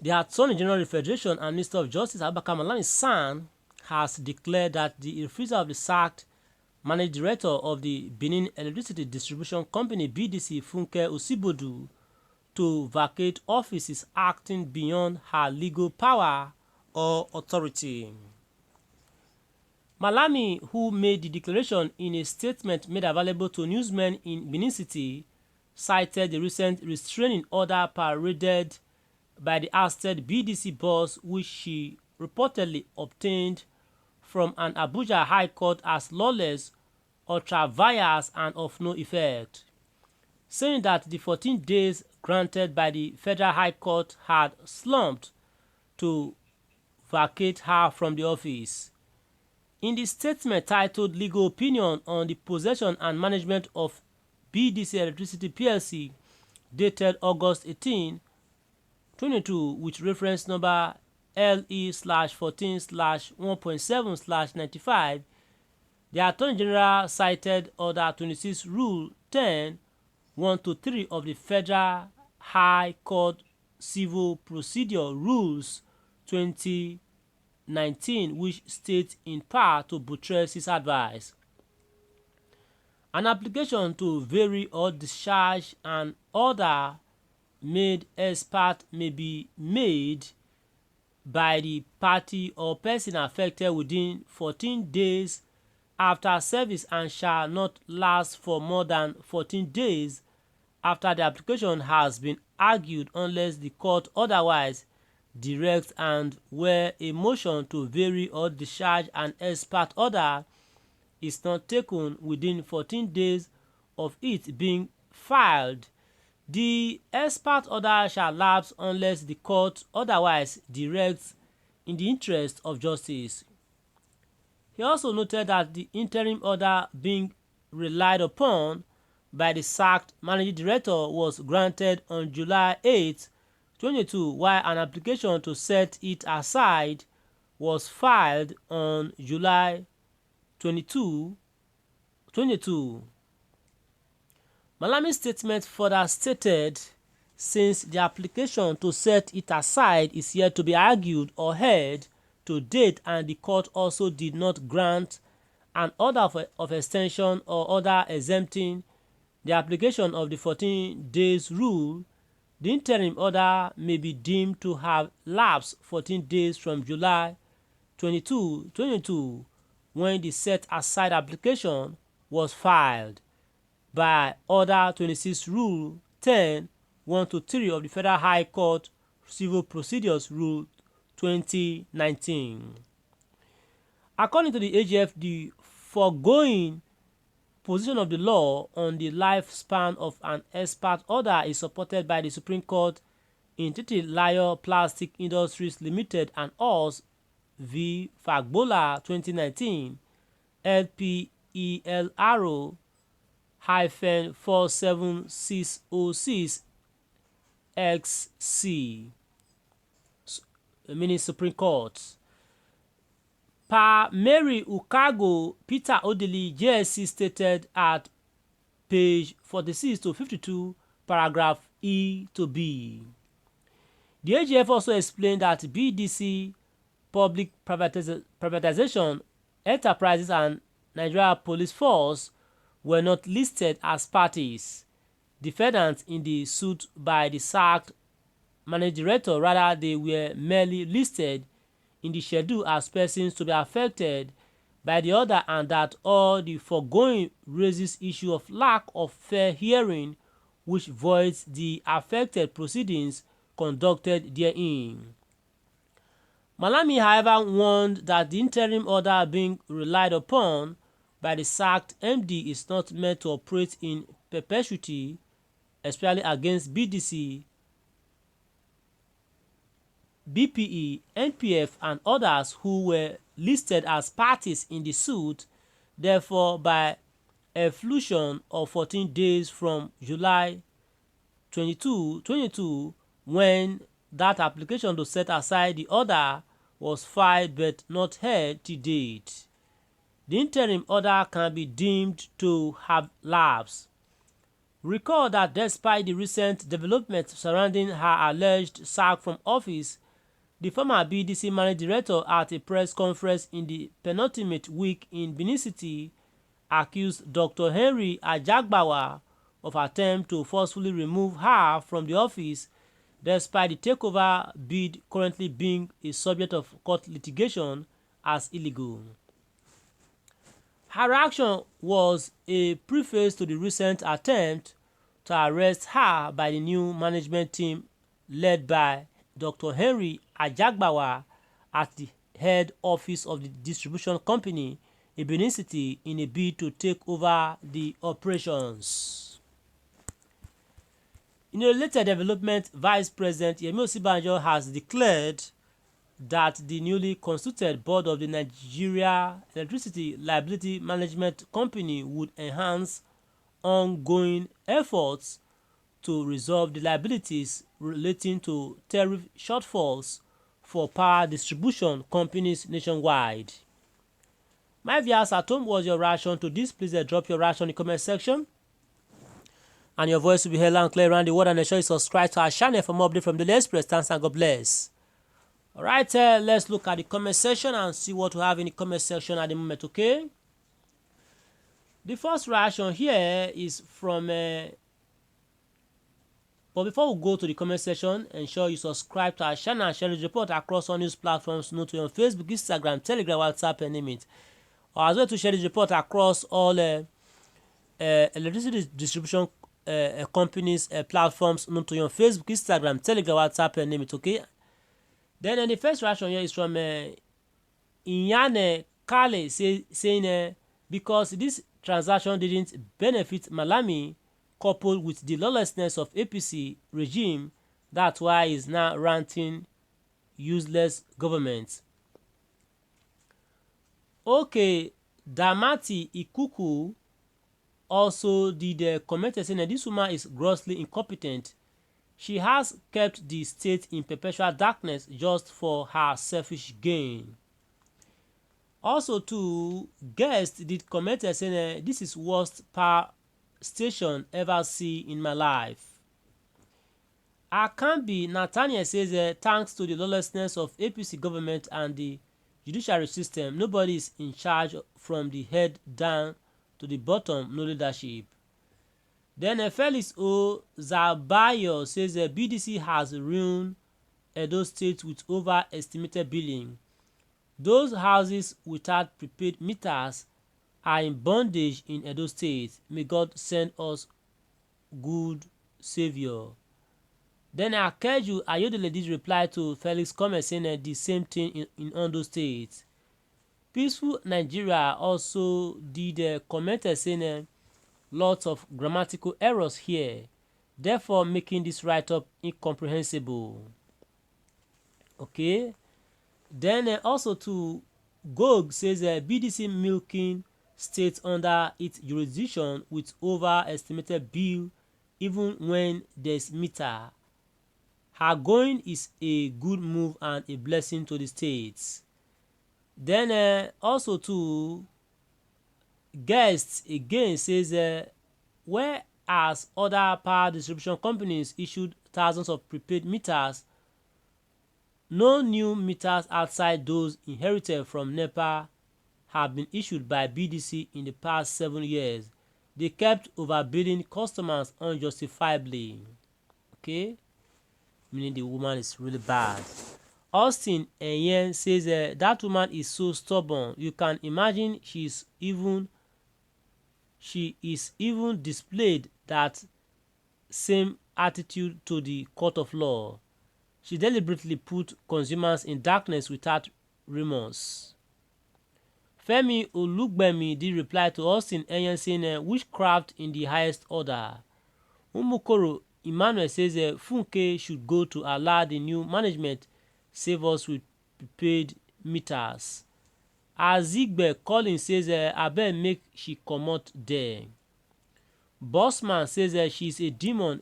The Attorney General of the Federation and Minister of Justice Abubakar Malami San has declared that the refusal of the sacked Managing Director of the Benin Electricity Distribution Company BDC Funke Osibodu to vacate office is acting beyond her legal power or authority. Malami, who made the declaration in a statement made available to newsmen in Benin City, cited the recent restraining order paraded by the ousted BDC boss, which she reportedly obtained from an Abuja High Court as lawless, ultra-vires, and of no effect, saying that the 14 days granted by the Federal High Court had slumped to vacate her from the office. In the statement titled Legal Opinion on the Possession and Management of BDC Electricity PLC, dated August 18, 2022, with reference number LE/14/1.7/95, the Attorney General cited Order 26 Rule 10, 1-3 of the Federal High Court Civil Procedure Rules 2019, which states in part to buttress his advice. An application to vary or discharge an order made ex parte may be made by the party or person affected within 14 days after service and shall not last for more than 14 days after the application has been argued unless the court otherwise directs, and where a motion to vary or discharge an ex parte order is not taken within 14 days of it being filed, the ex parte order shall lapse unless the court otherwise directs in the interest of justice. He also noted that the interim order being relied upon by the sacked managing director was granted on July 8, 2022, while an application to set it aside was filed on July 22, 2022. Malami's statement further stated, since the application to set it aside is yet to be argued or heard to date, and the court also did not grant an order of extension or order exempting the application of the 14 days rule, the interim order may be deemed to have lapsed 14 days from July 22, 2022, when the set aside application was filed, by Order 26 Rule 10, 1-3 of the Federal High Court Civil Procedures Rule 2019. According to the AGF, the foregoing position of the law on the lifespan of an ex parte order is supported by the Supreme Court in Titi Layo Plastic Industries Limited and Us v. Fagbola 2019, LPELR-47606 XC, meaning Supreme Court. Pa Mary Ukago Peter Odili JSC stated at page 46 to 52, paragraph E to B. The AGF also explained that BDC, Public Privatization Enterprises, and Nigeria Police Force were not listed as parties, defendants in the suit by the sacked managing director. Rather, they were merely listed in the schedule as persons to be affected by the order, and that all the foregoing raises issue of lack of fair hearing, which voids the affected proceedings conducted therein. Malami, however, warned that the interim order being relied upon by the sacked MD is not meant to operate in perpetuity, especially against BDC, BPE, NPF, and others who were listed as parties in the suit. Therefore, by efflution of 14 days from July 22, 2022, when that application to set aside the order was filed but not heard to date, the interim order can be deemed to have lapsed. Recall that despite the recent developments surrounding her alleged sack from office, the former BDC managing director at a press conference in the penultimate week in Benin City accused Dr. Henry Ajagbawa of attempt to forcefully remove her from the office despite the takeover bid currently being a subject of court litigation as illegal. Her action was a preface to the recent attempt to arrest her by the new management team led by Dr. Henry Ajagbawa at the head office of the distribution company in Benin City in a bid to take over the operations. In a related development, Vice President Yemi Osinbajo has declared that the newly constituted board of the Nigeria Electricity Liability Management Company would enhance ongoing efforts to resolve the liabilities relating to tariff shortfalls for power distribution companies nationwide. My viewers at home, was your reaction to this? Please drop your reaction in the comment section, and your voice will be heard loud and clear around the world. And ensure you subscribe to our channel for more updates from the Express. Thanks and God bless. Alright, let's look at the comment section and see what we have in the comment section at the moment, okay? The first reaction here is from, but before we go to the comment section, ensure you subscribe to our channel and share this report across all news platforms, known to you on Facebook, Instagram, Telegram, WhatsApp, and name it. Or as well to share this report across all electricity distribution companies platforms, known to you on Facebook, Instagram, Telegram, WhatsApp, and name it, okay? Then the first reaction here is from Inyane Kale saying because this transaction didn't benefit Malami, coupled with the lawlessness of APC regime, that's why he's now ranting useless government. Okay, Damati Ikuku also did comment saying that this woman is grossly incompetent. She has kept the state in perpetual darkness just for her selfish gain. Also, two guests did comment saying this is worst power station ever see in my life. Akambi Nathaniel says thanks to the lawlessness of APC government and the judiciary system, nobody is in charge from the head down to the bottom, no leadership. Then Felix O. Zabayo says BDC has ruined Edo State with overestimated billing. Those houses without prepaid meters are in bondage in Edo State. May God send us good savior. Then Akeju Ayodele did reply to Felix' comment saying the same thing in Ondo State. Peaceful Nigeria also did comment saying lots of grammatical errors here, therefore making this write-up incomprehensible. Okay, then also to Gog says BDC milking states under its jurisdiction with overestimated bill even when there's meter. Her going is a good move and a blessing to the states. Then also to Guests again says whereas other power distribution companies issued thousands of prepaid meters, no new meters outside those inherited from NEPA have been issued by BDC in the past 7 years. They kept overbilling customers unjustifiably. Okay, meaning the woman is really bad. Austin Enyen says that woman is so stubborn. You can imagine she is even displayed that same attitude to the court of law. She deliberately put consumers in darkness without remorse. Femi Olugbemi did reply to Austin Enyen saying witchcraft in the highest order. Umukoro Emmanuel says Funke should go to allow the new management save us with prepaid meters. Azigbe Collins says abeg make she comot there. Bossman says she's a demon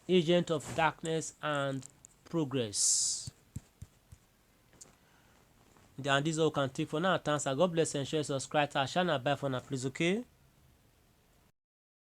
agent of darkness and progress. And this is all we can take for now. Thanks and God bless, and share, subscribe to our channel. Bye for now, please, okay?